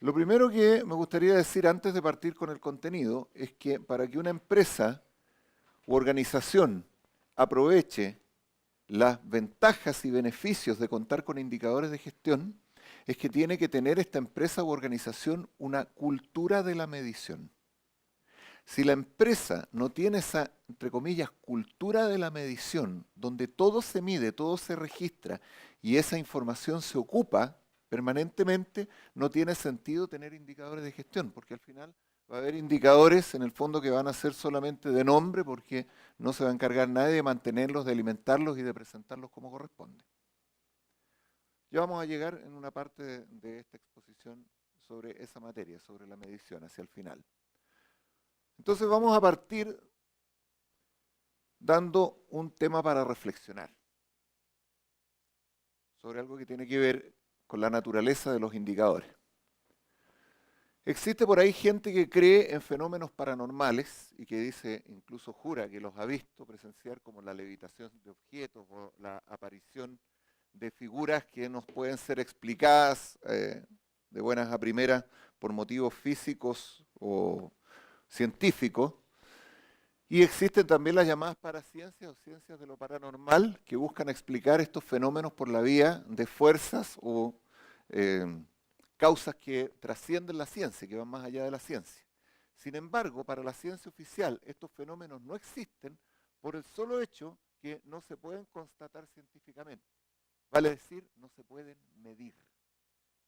Lo primero que me gustaría decir antes de partir con el contenido es que para que una empresa u organización aproveche las ventajas y beneficios de contar con indicadores de gestión, es que tiene que tener esta empresa u organización una cultura de la medición. Si la empresa no tiene esa, entre comillas, cultura de la medición, donde todo se mide, todo se registra y esa información se ocupa permanentemente, no tiene sentido tener indicadores de gestión, porque al final va a haber indicadores en el fondo que van a ser solamente de nombre, porque no se va a encargar nadie de mantenerlos, de alimentarlos y de presentarlos como corresponde. Ya vamos a llegar en una parte de esta exposición sobre esa materia, sobre la medición, hacia el final. Entonces vamos a partir dando un tema para reflexionar sobre algo que tiene que ver con la naturaleza de los indicadores. Existe por ahí gente que cree en fenómenos paranormales y que dice, incluso jura que los ha visto presenciar, como la levitación de objetos o la aparición de figuras que nos pueden ser explicadas de buenas a primeras por motivos físicos o científicos. Y existen también las llamadas paraciencias o ciencias de lo paranormal, que buscan explicar estos fenómenos por la vía de fuerzas o causas que trascienden la ciencia, que van más allá de la ciencia. Sin embargo, para la ciencia oficial, estos fenómenos no existen por el solo hecho que no se pueden constatar científicamente. Vale decir, no se pueden medir.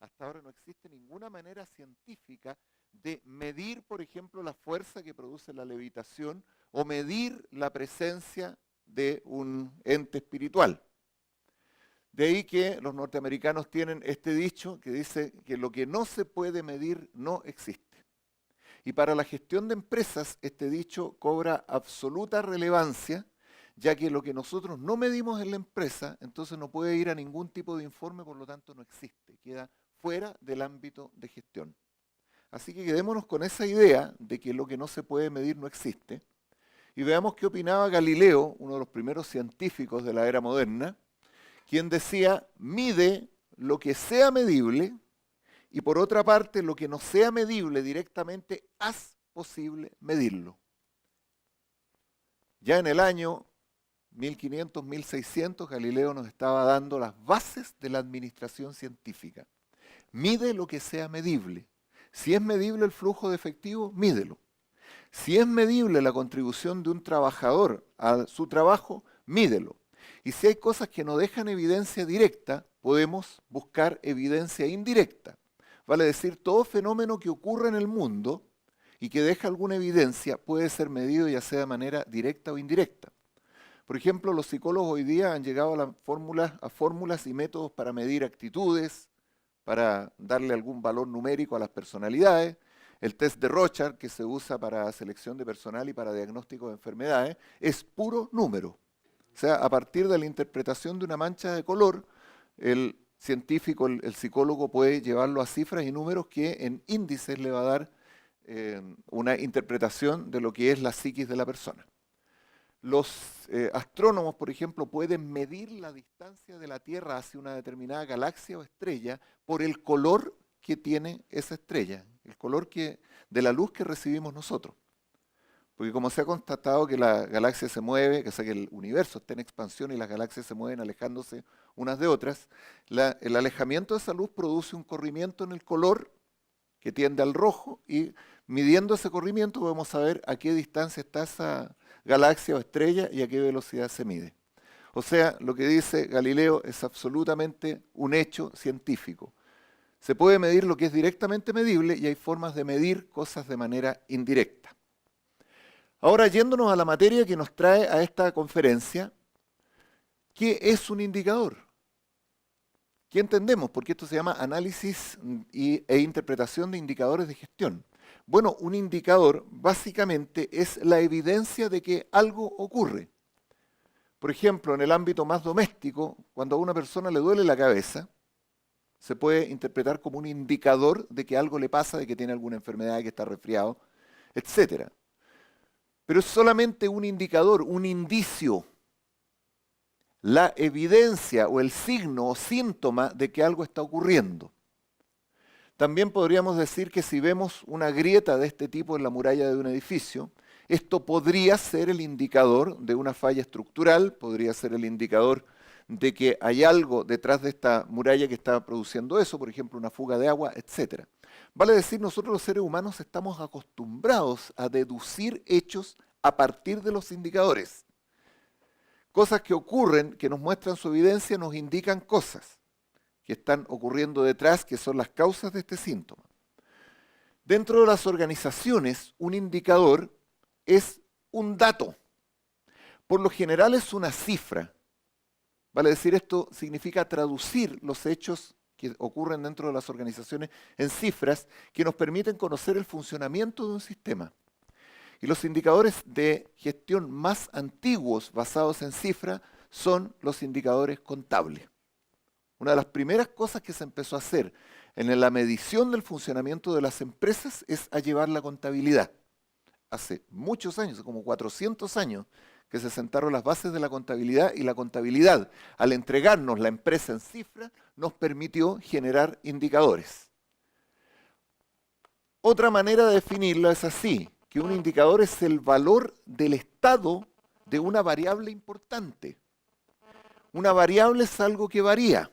Hasta ahora no existe ninguna manera científica de medir, por ejemplo, la fuerza que produce la levitación o medir la presencia de un ente espiritual. De ahí que los norteamericanos tienen este dicho que dice que lo que no se puede medir no existe. Y para la gestión de empresas este dicho cobra absoluta relevancia, ya que lo que nosotros no medimos en la empresa, entonces no puede ir a ningún tipo de informe, por lo tanto no existe, queda fuera del ámbito de gestión. Así que quedémonos con esa idea de que lo que no se puede medir no existe, y veamos qué opinaba Galileo, uno de los primeros científicos de la era moderna, quien decía, mide lo que sea medible, y por otra parte, lo que no sea medible directamente, haz posible medirlo. Ya en el año 1500, 1600, Galileo nos estaba dando las bases de la administración científica. Mide lo que sea medible. Si es medible el flujo de efectivo, mídelo. Si es medible la contribución de un trabajador a su trabajo, mídelo. Y si hay cosas que no dejan evidencia directa, podemos buscar evidencia indirecta. Vale decir, todo fenómeno que ocurre en el mundo y que deja alguna evidencia puede ser medido ya sea de manera directa o indirecta. Por ejemplo, los psicólogos hoy día han llegado a fórmulas y métodos para medir actitudes, para darle algún valor numérico a las personalidades. El test de Rorschach, que se usa para selección de personal y para diagnóstico de enfermedades, es puro número. O sea, a partir de la interpretación de una mancha de color, el científico, el psicólogo puede llevarlo a cifras y números que en índices le va a dar una interpretación de lo que es la psiquis de la persona. Los astrónomos, por ejemplo, pueden medir la distancia de la Tierra hacia una determinada galaxia o estrella por el color que tiene esa estrella, el color de la luz que recibimos nosotros. Porque como se ha constatado que la galaxia se mueve, o sea, que el universo está en expansión y las galaxias se mueven alejándose unas de otras, el alejamiento de esa luz produce un corrimiento en el color que tiende al rojo, y midiendo ese corrimiento podemos saber a qué distancia está esa galaxia o estrella y a qué velocidad se mide. O sea, lo que dice Galileo es absolutamente un hecho científico. Se puede medir lo que es directamente medible y hay formas de medir cosas de manera indirecta. Ahora, yéndonos a la materia que nos trae a esta conferencia, ¿qué es un indicador? ¿Qué entendemos? Porque esto se llama análisis e interpretación de indicadores de gestión. Bueno, un indicador básicamente es la evidencia de que algo ocurre. Por ejemplo, en el ámbito más doméstico, cuando a una persona le duele la cabeza, se puede interpretar como un indicador de que algo le pasa, de que tiene alguna enfermedad, de que está resfriado, etc. Pero es solamente un indicador, un indicio. La evidencia o el signo o síntoma de que algo está ocurriendo. También podríamos decir que si vemos una grieta de este tipo en la muralla de un edificio, esto podría ser el indicador de una falla estructural, podría ser el indicador de que hay algo detrás de esta muralla que está produciendo eso, por ejemplo, una fuga de agua, etc. Vale decir, nosotros los seres humanos estamos acostumbrados a deducir hechos a partir de los indicadores. Cosas que ocurren, que nos muestran su evidencia, nos indican cosas que están ocurriendo detrás, que son las causas de este síntoma. Dentro de las organizaciones, un indicador es un dato. Por lo general es una cifra. Vale decir, esto significa traducir los hechos que ocurren dentro de las organizaciones en cifras que nos permiten conocer el funcionamiento de un sistema. Y los indicadores de gestión más antiguos basados en cifras son los indicadores contables. Una de las primeras cosas que se empezó a hacer en la medición del funcionamiento de las empresas es a llevar la contabilidad. Hace muchos años, como 400 años, que se sentaron las bases de la contabilidad, y la contabilidad, al entregarnos la empresa en cifras, nos permitió generar indicadores. Otra manera de definirlo es así, que un indicador es el valor del estado de una variable importante. Una variable es algo que varía.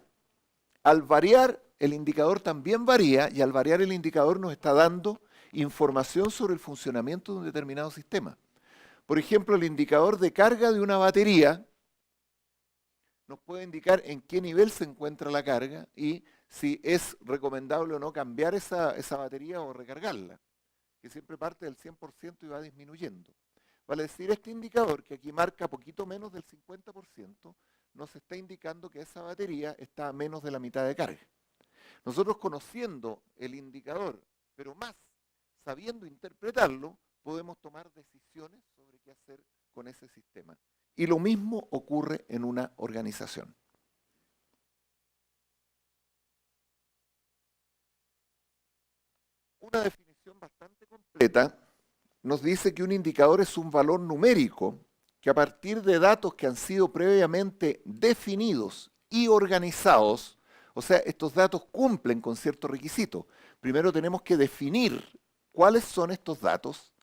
Al variar, el indicador también varía, y al variar el indicador nos está dando información sobre el funcionamiento de un determinado sistema. Por ejemplo, el indicador de carga de una batería nos puede indicar en qué nivel se encuentra la carga y si es recomendable o no cambiar esa batería o recargarla, que siempre parte del 100% y va disminuyendo. Vale decir, este indicador, que aquí marca poquito menos del 50%, nos está indicando que esa batería está a menos de la mitad de carga. Nosotros, conociendo el indicador, pero más sabiendo interpretarlo, podemos tomar decisiones sobre qué hacer con ese sistema. Y lo mismo ocurre en una organización. Una definición bastante completa nos dice que un indicador es un valor numérico que, a partir de datos que han sido previamente definidos y organizados, o sea, estos datos cumplen con ciertos requisitos. Primero tenemos que definir cuáles son estos datos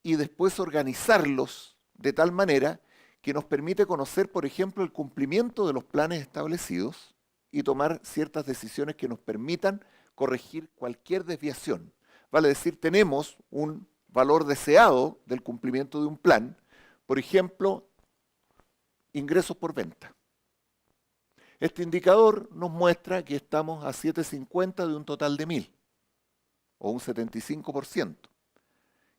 y después organizarlos de tal manera que nos permite conocer, por ejemplo, el cumplimiento de los planes establecidos y tomar ciertas decisiones que nos permitan corregir cualquier desviación. Vale decir, tenemos un valor deseado del cumplimiento de un plan, por ejemplo, ingresos por venta. Este indicador nos muestra que estamos a 7,50 de un total de 1.000, o un 75%.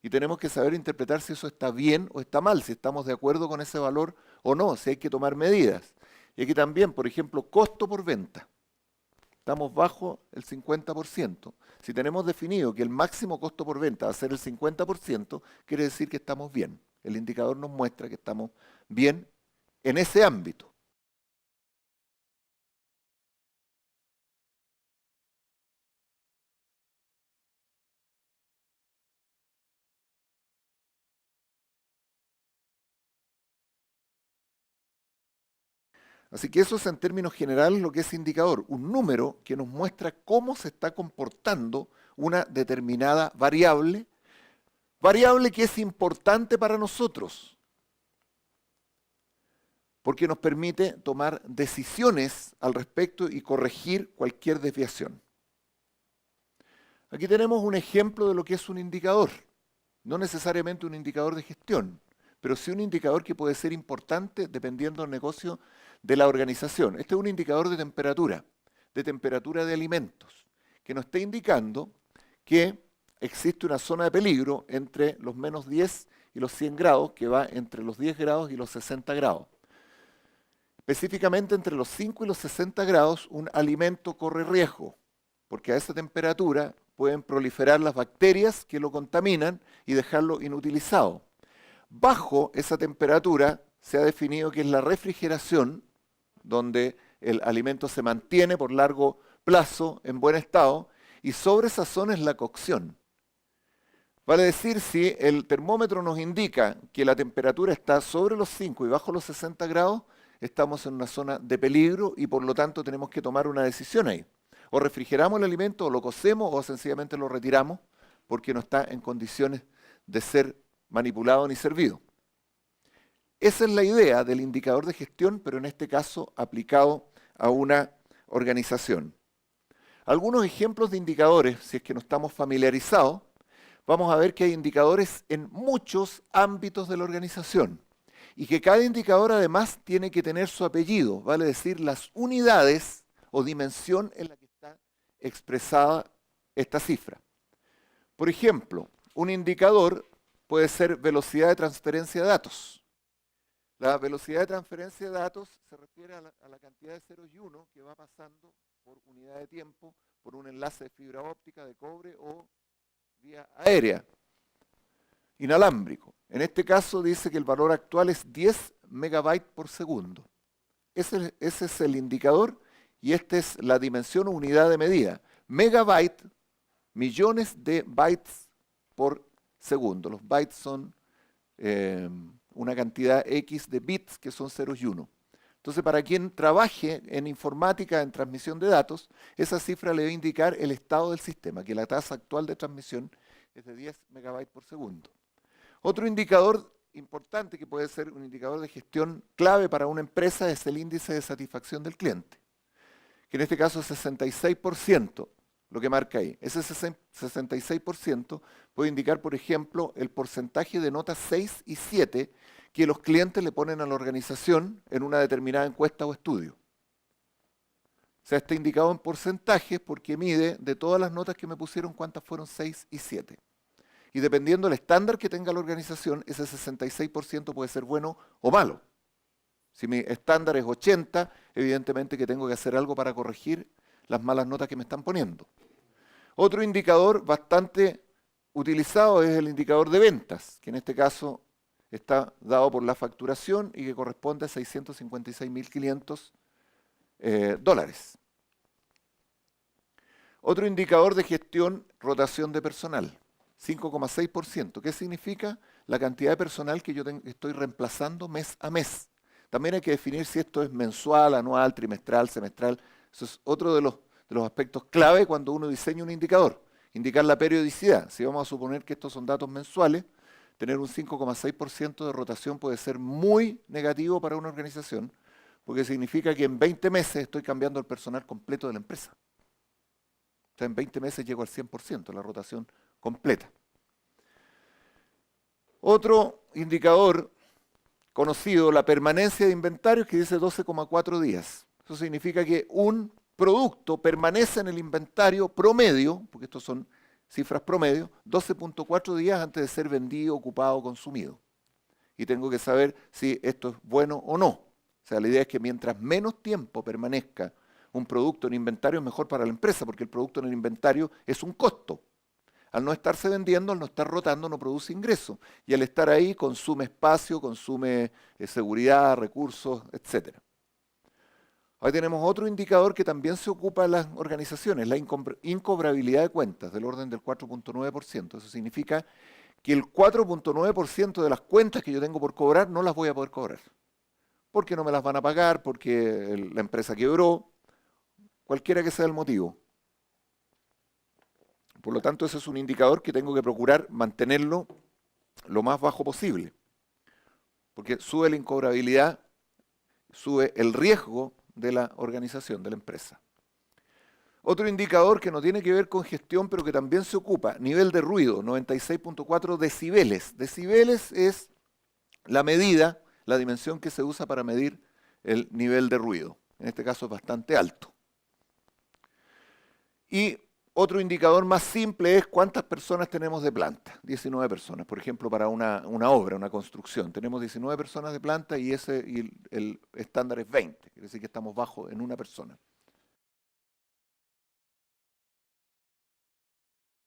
Y tenemos que saber interpretar si eso está bien o está mal, si estamos de acuerdo con ese valor o no, si hay que tomar medidas. Y aquí también, por ejemplo, costo por venta. Estamos bajo el 50%. Si tenemos definido que el máximo costo por venta va a ser el 50%, quiere decir que estamos bien. El indicador nos muestra que estamos bien en ese ámbito. Así que eso es, en términos generales, lo que es indicador, un número que nos muestra cómo se está comportando una determinada variable que es importante para nosotros, porque nos permite tomar decisiones al respecto y corregir cualquier desviación. Aquí tenemos un ejemplo de lo que es un indicador, no necesariamente un indicador de gestión, pero sí un indicador que puede ser importante dependiendo del negocio de la organización. Este es un indicador de temperatura de alimentos, que nos está indicando que existe una zona de peligro entre los menos 10 y los 100 grados, que va entre los 10 grados y los 60 grados. Específicamente entre los 5 y los 60 grados, un alimento corre riesgo, porque a esa temperatura pueden proliferar las bacterias que lo contaminan y dejarlo inutilizado. Bajo esa temperatura se ha definido que es la refrigeración, donde el alimento se mantiene por largo plazo en buen estado, y sobre esa zona es la cocción. Vale decir, si el termómetro nos indica que la temperatura está sobre los 5 y bajo los 60 grados, estamos en una zona de peligro y por lo tanto tenemos que tomar una decisión ahí. O refrigeramos el alimento, o lo cocemos, o sencillamente lo retiramos porque no está en condiciones de ser manipulado ni servido. Esa es la idea del indicador de gestión, pero en este caso aplicado a una organización. Algunos ejemplos de indicadores, si es que no estamos familiarizados, vamos a ver que hay indicadores en muchos ámbitos de la organización y que cada indicador además tiene que tener su apellido, vale decir, las unidades o dimensión en la que está expresada esta cifra. Por ejemplo, un indicador puede ser velocidad de transferencia de datos. La velocidad de transferencia de datos se refiere a la cantidad de ceros y unos que va pasando por unidad de tiempo, por un enlace de fibra óptica, de cobre o vía aérea, inalámbrico. En este caso dice que el valor actual es 10 megabytes por segundo. Ese es el indicador y esta es la dimensión o unidad de medida. Megabyte, millones de bytes por segundo. Los bytes son una cantidad X de bits que son ceros y unos. Entonces, para quien trabaje en informática, en transmisión de datos, esa cifra le va a indicar el estado del sistema, que la tasa actual de transmisión es de 10 megabytes por segundo. Otro indicador importante que puede ser un indicador de gestión clave para una empresa es el índice de satisfacción del cliente, que en este caso es 66%, lo que marca ahí. Ese 66% puede indicar, por ejemplo, el porcentaje de notas 6 y 7 que los clientes le ponen a la organización en una determinada encuesta o estudio. O sea, está indicado en porcentajes porque mide de todas las notas que me pusieron cuántas fueron 6 y 7. Y dependiendo del estándar que tenga la organización, ese 66% puede ser bueno o malo. Si mi estándar es 80, evidentemente que tengo que hacer algo para corregir las malas notas que me están poniendo. Otro indicador bastante utilizado es el indicador de ventas, que en este caso está dado por la facturación y que corresponde a 656.500 dólares. Otro indicador de gestión, rotación de personal, 5,6%. ¿Qué significa? La cantidad de personal que yo estoy reemplazando mes a mes. También hay que definir si esto es mensual, anual, trimestral, semestral. Eso es otro de los aspectos clave cuando uno diseña un indicador. Indicar la periodicidad. Si vamos a suponer que estos son datos mensuales, tener un 5,6% de rotación puede ser muy negativo para una organización, porque significa que en 20 meses estoy cambiando el personal completo de la empresa. O sea, en 20 meses llego al 100%, la rotación completa. Otro indicador conocido, la permanencia de inventarios, que dice 12,4 días. Eso significa que un producto permanece en el inventario promedio, porque estos son cifras promedio, 12,4 días antes de ser vendido, ocupado o consumido. Y tengo que saber si esto es bueno o no. O sea, la idea es que mientras menos tiempo permanezca un producto en inventario es mejor para la empresa, porque el producto en el inventario es un costo. Al no estarse vendiendo, al no estar rotando, no produce ingreso. Y al estar ahí consume espacio, consume seguridad, recursos, etc. Hoy tenemos otro indicador que también se ocupa en las organizaciones, la incobrabilidad de cuentas, del orden del 4,9%. Eso significa que el 4,9% de las cuentas que yo tengo por cobrar no las voy a poder cobrar. Porque no me las van a pagar, porque la empresa quebró, cualquiera que sea el motivo. Por lo tanto, ese es un indicador que tengo que procurar mantenerlo lo más bajo posible. Porque sube la incobrabilidad, sube el riesgo de la organización, de la empresa. Otro indicador que no tiene que ver con gestión, pero que también se ocupa, nivel de ruido, 96,4 decibeles. Decibeles es la medida, la dimensión que se usa para medir el nivel de ruido. En este caso es bastante alto. Y otro indicador más simple es cuántas personas tenemos de planta. 19 personas, por ejemplo, para una obra, una construcción. Tenemos 19 personas de planta y el estándar es 20. Quiere decir que estamos bajo en una persona.